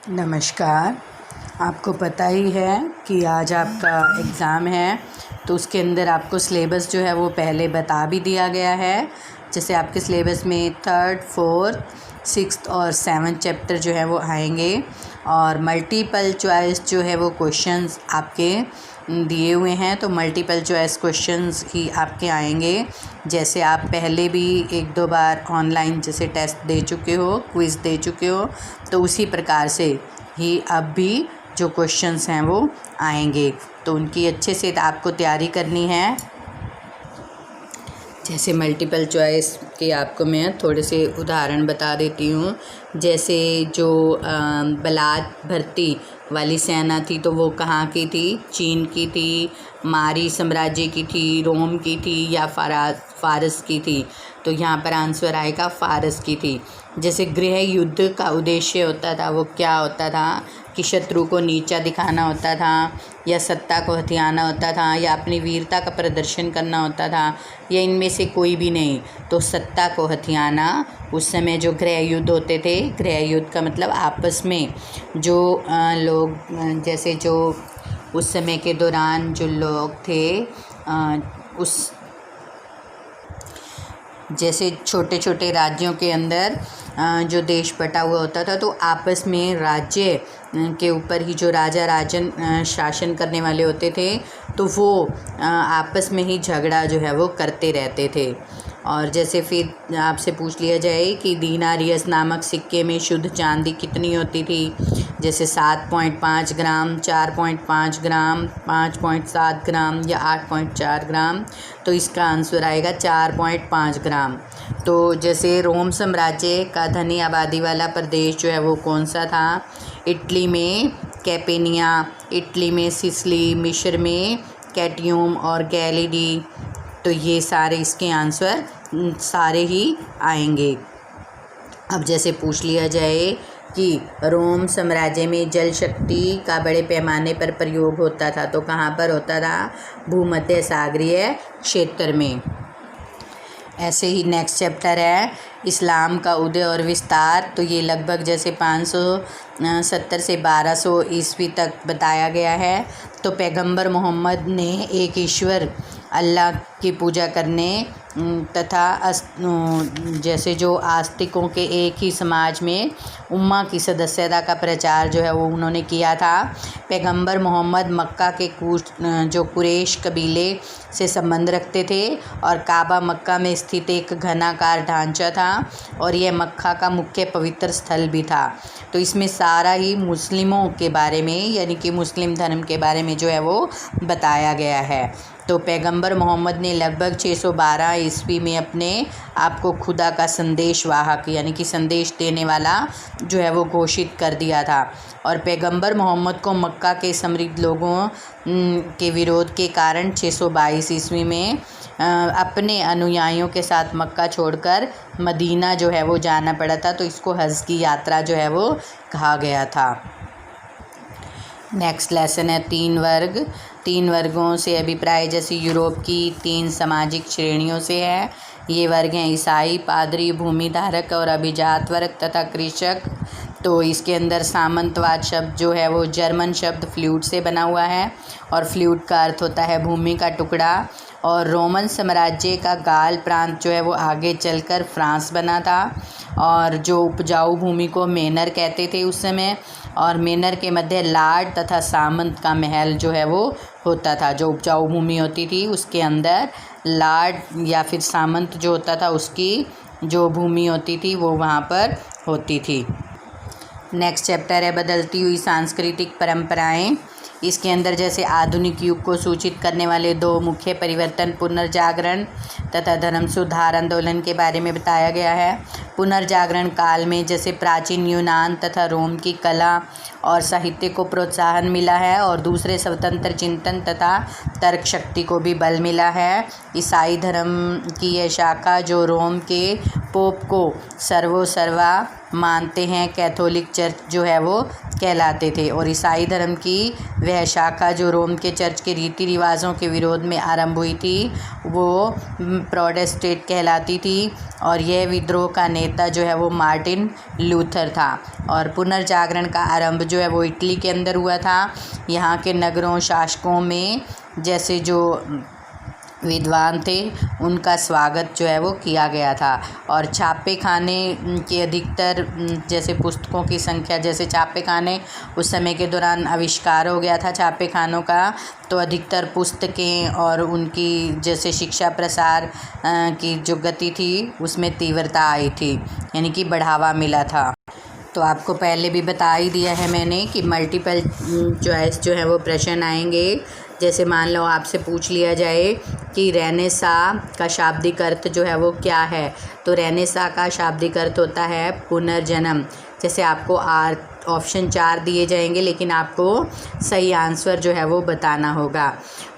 नमस्कार। आपको पता ही है कि आज आपका एग्ज़ाम है, तो उसके अंदर आपको सिलेबस जो है वो पहले बता भी दिया गया है। जैसे आपके सिलेबस में 3rd, 4th, 6th और 7th चैप्टर जो है वो आएंगे और मल्टीपल चॉइस जो है वो क्वेश्चंस आपके दिए हुए हैं। तो मल्टीपल चॉइस क्वेश्चंस ही आपके आएंगे। जैसे आप पहले भी 1-2 बार ऑनलाइन जैसे टेस्ट दे चुके हो, क्विज़ दे चुके हो, तो उसी प्रकार से ही अब भी जो क्वेश्चंस हैं वो आएंगे। तो उनकी अच्छे से आपको तैयारी करनी है। जैसे मल्टीपल चॉइस के आपको मैं थोड़े से उदाहरण बता देती हूँ। जैसे जो बलात भर्ती वाली सेना थी, तो वो कहाँ की थी? चीन की थी, मारी साम्राज्य की थी, रोम की थी या फ़ारस की थी? तो यहाँ पर आंसर आएगा फ़ारस की थी। जैसे गृह युद्ध का उद्देश्य होता था, वो क्या होता था कि शत्रु को नीचा दिखाना होता था, या सत्ता को हथियाना होता था, या अपनी वीरता का प्रदर्शन करना होता था, या इनमें से कोई भी नहीं। तो सत्ता को हथियाना, उस समय जो गृह युद्ध होते थे, गृह युद्ध का मतलब आपस में जो लोग जैसे जो उस समय के दौरान जो लोग थे उस जैसे छोटे छोटे राज्यों के अंदर जो देश बटा हुआ होता था, तो आपस में राज्य के ऊपर ही जो राजा राजन शासन करने वाले होते थे, तो वो आपस में ही झगड़ा जो है वो करते रहते थे। और जैसे फिर आपसे पूछ लिया जाए कि दीनारियस नामक सिक्के में शुद्ध चांदी कितनी होती थी? जैसे 7.5 ग्राम, 4.5 ग्राम, 5.7 ग्राम या 8.4 ग्राम। तो इसका आंसर आएगा 4.5 ग्राम। तो जैसे रोम साम्राज्य का धनी आबादी वाला प्रदेश जो है वो कौन सा था? इटली में कैपेनिया, इटली में सिसिली, मिस्र में कैटियम और गैलिडी। तो ये सारे इसके आंसर सारे ही आएंगे। अब जैसे पूछ लिया जाए कि रोम साम्राज्य में जल शक्ति का बड़े पैमाने पर प्रयोग होता था, तो कहाँ पर होता था? भूमध्य सागरीय क्षेत्र में। ऐसे ही नेक्स्ट चैप्टर है इस्लाम का उदय और विस्तार। तो ये लगभग जैसे 570 से 1200 ईस्वी तक बताया गया है। तो पैगंबर मोहम्मद ने एक ईश्वर अल्लाह की पूजा करने तथा जैसे जो आस्तिकों के एक ही समाज में उम्मा की सदस्यता का प्रचार जो है वो उन्होंने किया था। पैगंबर मोहम्मद मक्का के जो कुरैश कबीले से संबंध रखते थे, और काबा मक्का में स्थित एक घनाकार ढांचा था, और यह मक्का का मुख्य पवित्र स्थल भी था। तो इसमें सारा ही मुस्लिमों के बारे में, यानी कि मुस्लिम धर्म के बारे में जो है वो बताया गया है। तो पैगंबर मोहम्मद ने लगभग 612 ईस्वी में अपने आप को खुदा का संदेशवाहक, यानी कि संदेश देने वाला जो है वो घोषित कर दिया था। और पैगंबर मोहम्मद को मक्का के समृद्ध लोगों के विरोध के कारण 622 ईस्वी में अपने अनुयायियों के साथ मक्का छोड़कर मदीना जो है वो जाना पड़ा था। तो इसको हज की यात्रा जो है वो कहा गया था। नेक्स्ट लेसन है 3 वर्ग। 3 वर्गों से अभिप्राय जैसे यूरोप की 3 सामाजिक श्रेणियों से है। ये वर्ग हैं ईसाई, पादरी, भूमिधारक और अभिजात वर्ग तथा कृषक। तो इसके अंदर सामंतवाद शब्द जो है वो जर्मन शब्द फ्लूट से बना हुआ है, और फ्लूट का अर्थ होता है भूमि का टुकड़ा। और रोमन साम्राज्य का गाल प्रांत जो है वो आगे चलकर फ्रांस बना था, और जो उपजाऊ भूमि को मेनर कहते थे उस समय। और मेनर के मध्य लाड तथा सामंत का महल जो है वो होता था। जो उपजाऊ भूमि होती थी उसके अंदर लाड या फिर सामंत जो होता था, उसकी जो भूमि होती थी वो वहाँ पर होती थी। नेक्स्ट चैप्टर है बदलती हुई सांस्कृतिक परंपराएं। इसके अंदर जैसे आधुनिक युग को सूचित करने वाले 2 मुख्य परिवर्तन पुनर्जागरण तथा धर्म सुधार आंदोलन के बारे में बताया गया है। पुनर्जागरण काल में जैसे प्राचीन यूनान तथा रोम की कला और साहित्य को प्रोत्साहन मिला है, और दूसरे स्वतंत्र चिंतन तथा तर्क शक्ति को भी बल मिला है। ईसाई धर्म की यह शाखा जो रोम के पोप को सर्वोसर्वा मानते हैं, कैथोलिक चर्च जो है वो कहलाते थे। और ईसाई धर्म की वह शाखा जो रोम के चर्च के रीति रिवाजों के विरोध में आरंभ हुई थी, वो प्रोटेस्टेंट कहलाती थी। और यह विद्रोह का नेता जो है वो मार्टिन लूथर था। और पुनर्जागरण का आरंभ जो है वो इटली के अंदर हुआ था। यहाँ के नगरों शासकों में जैसे जो विद्वान थे उनका स्वागत जो है वो किया गया था। और छापे खाने के अधिकतर जैसे पुस्तकों की संख्या, जैसे छापे खाने उस समय के दौरान आविष्कार हो गया था छापे खानों का, तो अधिकतर पुस्तकें और उनकी जैसे शिक्षा प्रसार की जो गति थी उसमें तीव्रता आई थी, यानी कि बढ़ावा मिला था। तो आपको पहले भी बता ही दिया है मैंने कि मल्टीपल चॉइस जो है वो प्रश्न आएंगे। जैसे मान लो आपसे पूछ लिया जाए कि रेनेसा का शाब्दिक अर्थ जो है वो क्या है, तो रेनेसा का शाब्दिक अर्थ होता है पुनर्जन्म। जैसे आपको ऑप्शन 4 दिए जाएंगे, लेकिन आपको सही आंसर जो है वो बताना होगा।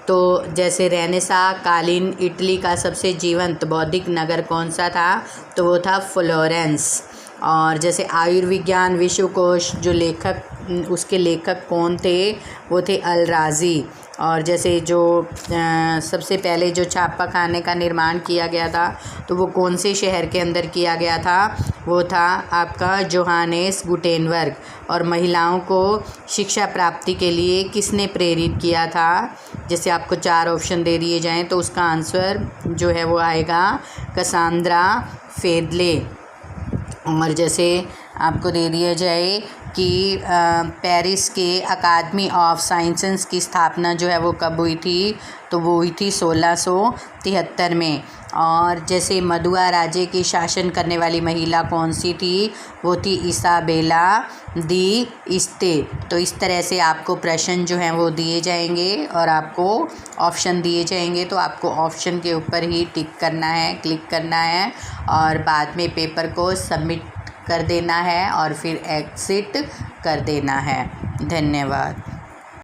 तो जैसे रेनेसा कालीन इटली का सबसे जीवंत बौद्धिक नगर कौन सा था, तो वो था फ्लोरेंस। और जैसे आयुर्विज्ञान विश्वकोश जो लेखक, उसके लेखक कौन थे, वो थे अल-राज़ी। और जैसे जो सबसे पहले जो छापा खाने का निर्माण किया गया था, तो वो कौन से शहर के अंदर किया गया था, वो था आपका जोहानेस गुटेनबर्ग। और महिलाओं को शिक्षा प्राप्ति के लिए किसने प्रेरित किया था, जैसे आपको 4 ऑप्शन दे दिए जाएं तो उसका आंसर जो है वो आएगा कसांद्रा फेदले। और जैसे आपको दे दिया जाए कि पेरिस के अकादमी ऑफ साइंसेस की स्थापना जो है वो कब हुई थी, तो वो हुई थी 1673 में। और जैसे मदुआ राज्य की शासन करने वाली महिला कौन सी थी, वो थी इसाबेला दी इस्ते। तो इस तरह से आपको प्रश्न जो हैं वो दिए जाएंगे और आपको ऑप्शन दिए जाएंगे, तो आपको ऑप्शन के ऊपर ही टिक करना है, क्लिक करना है और बाद में पेपर को सबमिट कर देना है और फिर एग्ज़िट कर देना है। धन्यवाद।